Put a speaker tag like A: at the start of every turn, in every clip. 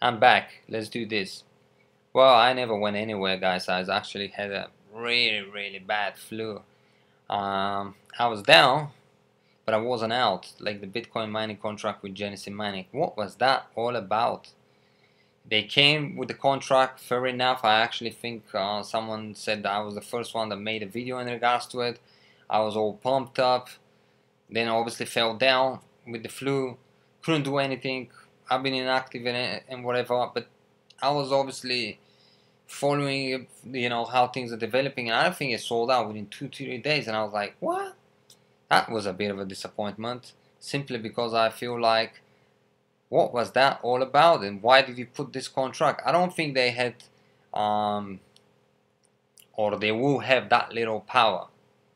A: I'm back. Let's do this. Well, I never went anywhere, guys. I actually had a really bad flu. I was down, but I wasn't out. Like the Bitcoin mining contract with Genesis Mining. What was that all about? They came with the contract. Fair enough. I actually think someone said that I was the first one that made a video in regards to it. I was all pumped up. Then obviously fell down with the flu. Couldn't do anything. I've been inactive in it and whatever. But I was obviously following, how things are developing, and I think it sold out within 2 to 3 days, and I was like, what? That was a bit of a disappointment, simply because I feel like, what was that all about, and why did you put this contract? I don't think they had, or they will have that little power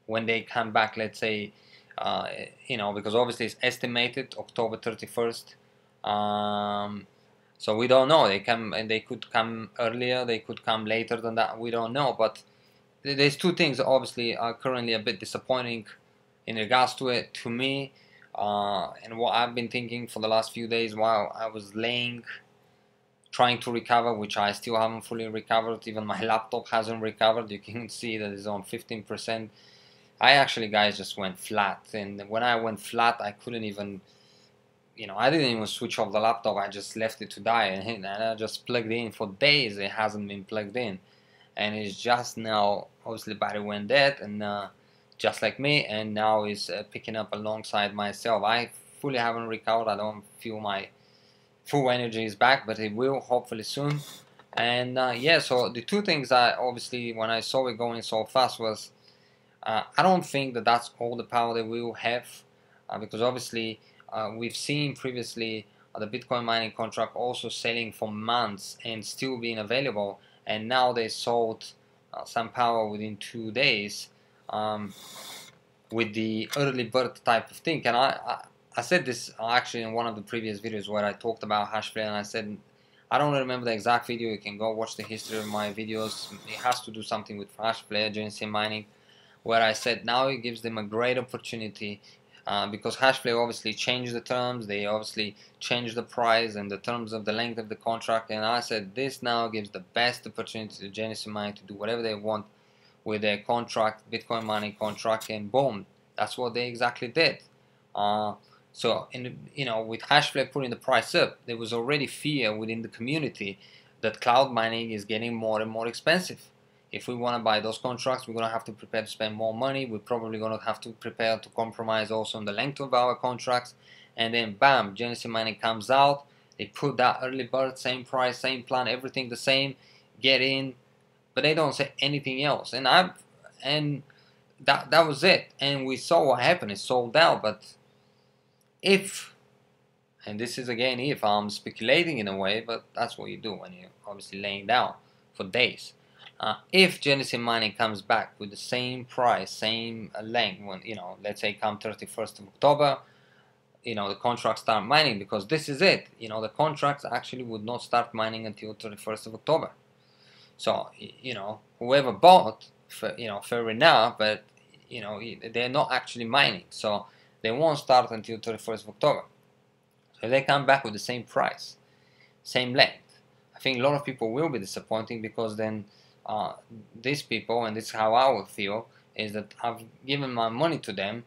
A: when they come back, let's say, because obviously it's estimated October 31st. So we don't know. They could come earlier, they could come later than that. We don't know. But there's two things that obviously are currently a bit disappointing in regards to it to me, and what I've been thinking for the last few days while I was trying to recover, which I still haven't fully recovered. Even my laptop hasn't recovered. You can see that it's on 15%. I actually, guys, just went flat, and when I went flat, I couldn't even, I didn't even switch off the laptop. I just left it to die, and I just plugged it in for days. It hasn't been plugged in, and it's just now, obviously, battery went dead, and just like me, and now it's picking up alongside myself. I fully haven't recovered. I don't feel my full energy is back, but it will hopefully soon. And yeah, so the two things I obviously, when I saw it going so fast, was I don't think that that's all the power that we will have, because obviously we've seen previously the Bitcoin mining contract also selling for months and still being available, and now they sold some power within 2 days, with the early bird type of thing. And I said this actually in one of the previous videos where I talked about HashFlare, and I said, I don't remember the exact video. You can go watch the history of my videos. It has to do something with HashFlare, Genesis mining, where I said now it gives them a great opportunity, because HashFlare obviously changed the terms. They obviously changed the price and the terms of the length of the contract, and I said this now gives the best opportunity to Genesis mining to do whatever they want with their contract, Bitcoin mining contract, and boom, that's what they exactly did. So with HashFlare putting the price up, there was already fear within the community that cloud mining is getting more and more expensive. If we want to buy those contracts, we're going to have to prepare to spend more money. We're probably going to have to prepare to compromise also on the length of our contracts. And then bam, Genesis mining comes out. They put that early bird, same price, same plan, everything the same. Get in, but they don't say anything else. And that was it. And we saw what happened. It sold out. But if, and this is again if, I'm speculating in a way, but that's what you do when you're obviously laying down for days. If Genesis mining comes back with the same price, same length, when let's say come 31st of October, the contracts start mining, because this is it. The contracts actually would not start mining until 31st of October. So whoever bought, fair enough, but they're not actually mining, so they won't start until 31st of October. So if they come back with the same price, same length, I think a lot of people will be disappointing, because then these people, and this is how I would feel, is that I've given my money to them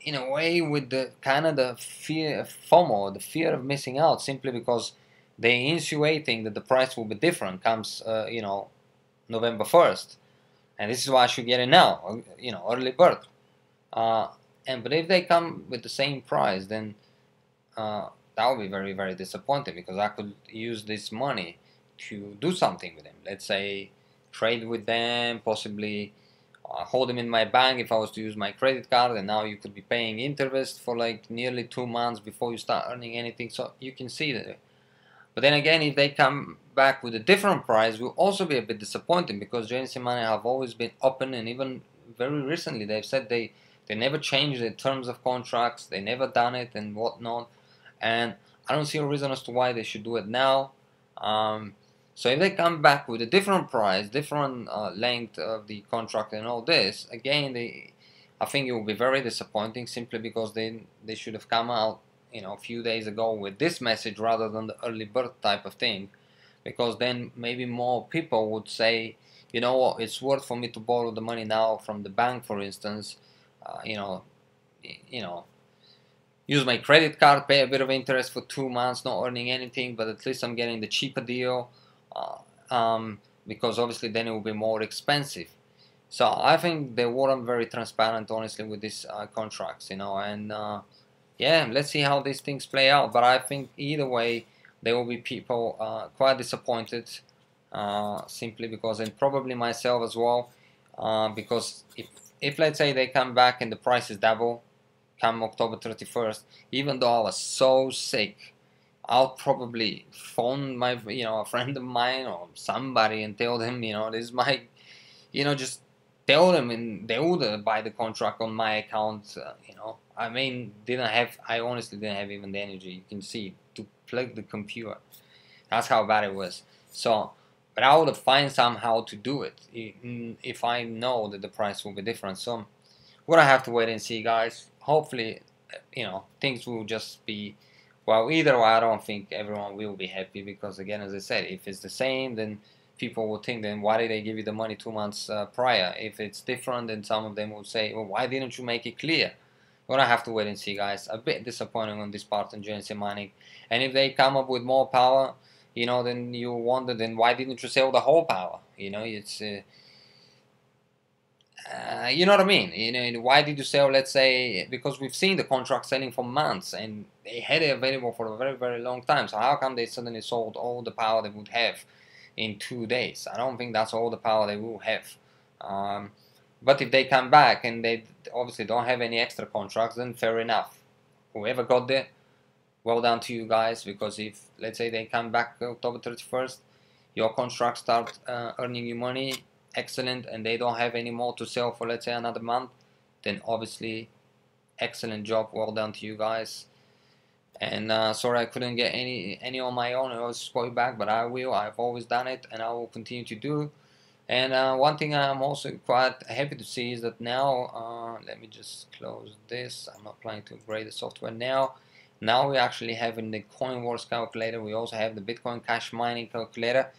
A: in a way with the kind of the fear, FOMO, the fear of missing out, simply because they're insinuating that the price will be different comes November 1st, and this is why I should get it now, early bird. But if they come with the same price, then that would be very disappointing, because I could use this money to do something with them. Let's say trade with them, possibly hold them in my bank if I was to use my credit card, and now you could be paying interest for like nearly 2 months before you start earning anything. So you can see that. But then again, if they come back with a different price, will also be a bit disappointing, because Genesis mining have always been open, and even very recently they've said they never changed the terms of contracts, they never done it and whatnot, and I don't see a reason as to why they should do it now. So if they come back with a different price, different length of the contract and all this, again, I think it will be very disappointing, simply because they should have come out a few days ago with this message rather than the early bird type of thing, because then maybe more people would say, you know what, it's worth for me to borrow the money now from the bank, for instance, you know, use my credit card, pay a bit of interest for 2 months, not earning anything, but at least I'm getting the cheaper deal, because obviously then it will be more expensive. So I think they weren't very transparent, honestly, with these contracts, and yeah, let's see how these things play out. But I think either way, there will be people quite disappointed, simply because, and probably myself as well, because if let's say they come back and the price is double come October 31st, even though I was so sick, I'll probably phone my a friend of mine or somebody and tell them, this is my, just tell them, and they would buy the contract on my account. I mean, I honestly didn't have even the energy, you can see, to plug the computer. That's how bad it was. So, but I would find somehow to do it if I know that the price will be different. So we're gonna have to wait and see, guys. Hopefully, things will just be, well, either way. I don't think everyone will be happy, because again, as I said, if it's the same, then people will think, then why did they give you the money 2 months prior? If it's different, then some of them will say, well, why didn't you make it clear? We're gonna have to wait and see, guys. A bit disappointing on this part on GNC mining. And if they come up with more power, then you wonder, then why didn't you sell the whole power? It's you know what I mean? Why did you sell, let's say, because we've seen the contract selling for months and they had it available for a very, very long time. So how come they suddenly sold all the power they would have in 2 days? I don't think that's all the power they will have. But if they come back and they obviously don't have any extra contracts, then fair enough. Whoever got there, well done to you guys, because if, let's say, they come back October 31st, your contracts start earning you money, excellent, and they don't have any more to sell for, let's say, another month, then obviously excellent job, well done to you guys. And sorry I couldn't get any on my own. I was going back, but I will. I've always done it and I will continue to do. And one thing I'm also quite happy to see is that now, let me just close this, I'm not planning to upgrade the software now we actually have in the Coin Wars calculator, we also have the Bitcoin Cash Mining calculator.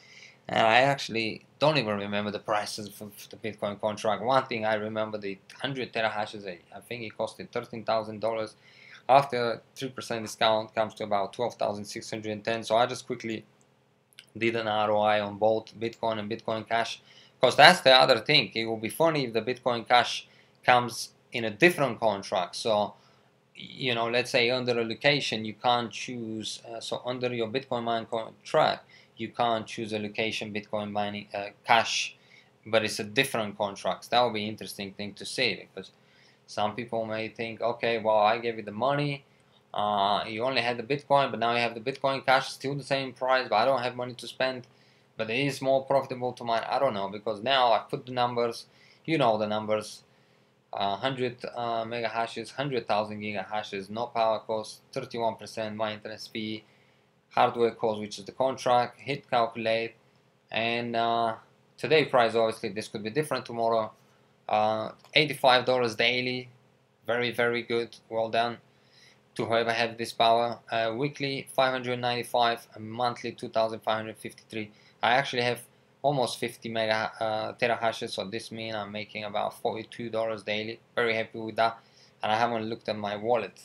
A: And I actually don't even remember the prices for the Bitcoin contract. One thing I remember, the 100 terahashes, I think it costed $13,000. After 3% discount comes to about 12,610. So I just quickly did an ROI on both Bitcoin and Bitcoin Cash, because that's the other thing. It will be funny if the Bitcoin Cash comes in a different contract. So, let's say under a location you can't choose, so under your Bitcoin mining contract, you can't choose a location Bitcoin mining cash, but it's a different contract. That would be an interesting thing to see, because some people may think, okay, well, I gave you the money, you only had the Bitcoin, but now you have the Bitcoin Cash, still the same price, but I don't have money to spend, but it is more profitable to mine. I don't know, because now I put the numbers, the numbers, 100 mega hashes, 100,000 giga hashes, no power cost, 31% maintenance fee, hardware cost, which is the contract, hit calculate, and today price, obviously this could be different tomorrow. $85 daily, very, very good, well done to whoever have this power. Weekly 595, monthly 2,553. I actually have almost 50 mega terahashes, so this means I'm making about $42 daily. Very happy with that, and I haven't looked at my wallet.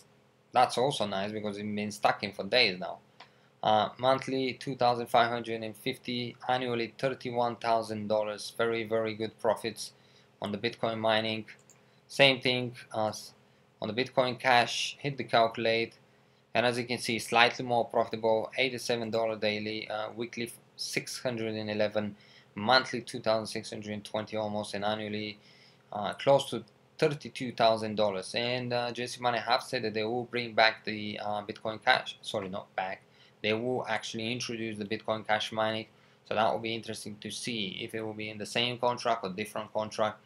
A: That's also nice, because it's been stuck in for days now. Monthly 2,550, annually $31,000. Very, very good profits on the Bitcoin mining. Same thing as on the Bitcoin Cash. Hit the calculate, and as you can see, slightly more profitable. $87 daily, weekly 611, monthly 2,620 almost, and annually close to $32,000. And JC Money have said that they will bring back the Bitcoin Cash. Sorry, not back. They will actually introduce the Bitcoin Cash mining. So that will be interesting to see if it will be in the same contract or different contract.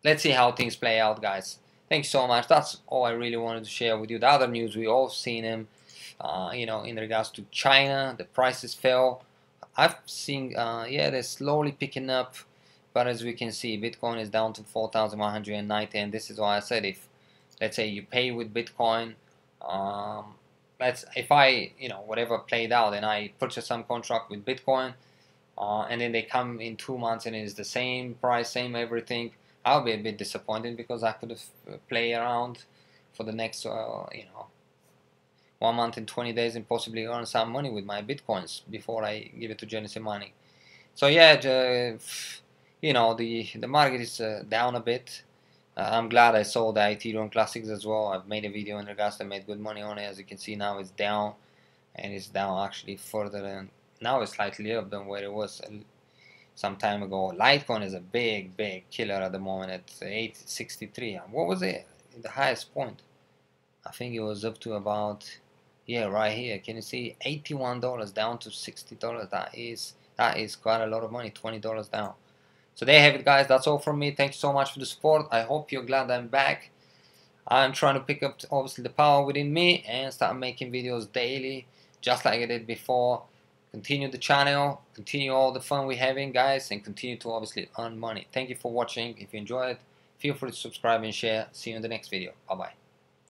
A: Let's see how things play out, guys. Thanks so much. That's all I really wanted to share with you. The other news, we all seen them, in regards to China, the prices fell. I've seen, yeah, they're slowly picking up, but as we can see, Bitcoin is down to 4,190, and this is why I said, if, let's say, you pay with Bitcoin, if I, whatever played out and I purchase some contract with Bitcoin, and then they come in 2 months and it's the same price, same everything, I'll be a bit disappointed because I could have played around for the next 1 month and 20 days and possibly earn some money with my Bitcoins before I give it to Genesis Money. So yeah, the market is down a bit. I'm glad I sold the Ethereum Classics as well. I've made a video in regards to made good money on it. As you can see now, it's down, and it's down actually further than now. It's slightly up than where it was some time ago. Litecoin is a big killer at the moment at 863. What was it? The highest point? I think it was up to about, yeah, right here. Can you see? $81 down to $60. That is quite a lot of money. $20 down. So there you have it, guys. That's all from me. Thank you so much for the support. I hope you're glad I'm back. I'm trying to pick up, obviously, the power within me and start making videos daily, just like I did before. Continue the channel, continue all the fun we're having, guys, and continue to obviously earn money. Thank you for watching. If you enjoyed, feel free to subscribe and share. See you in the next video. Bye-bye.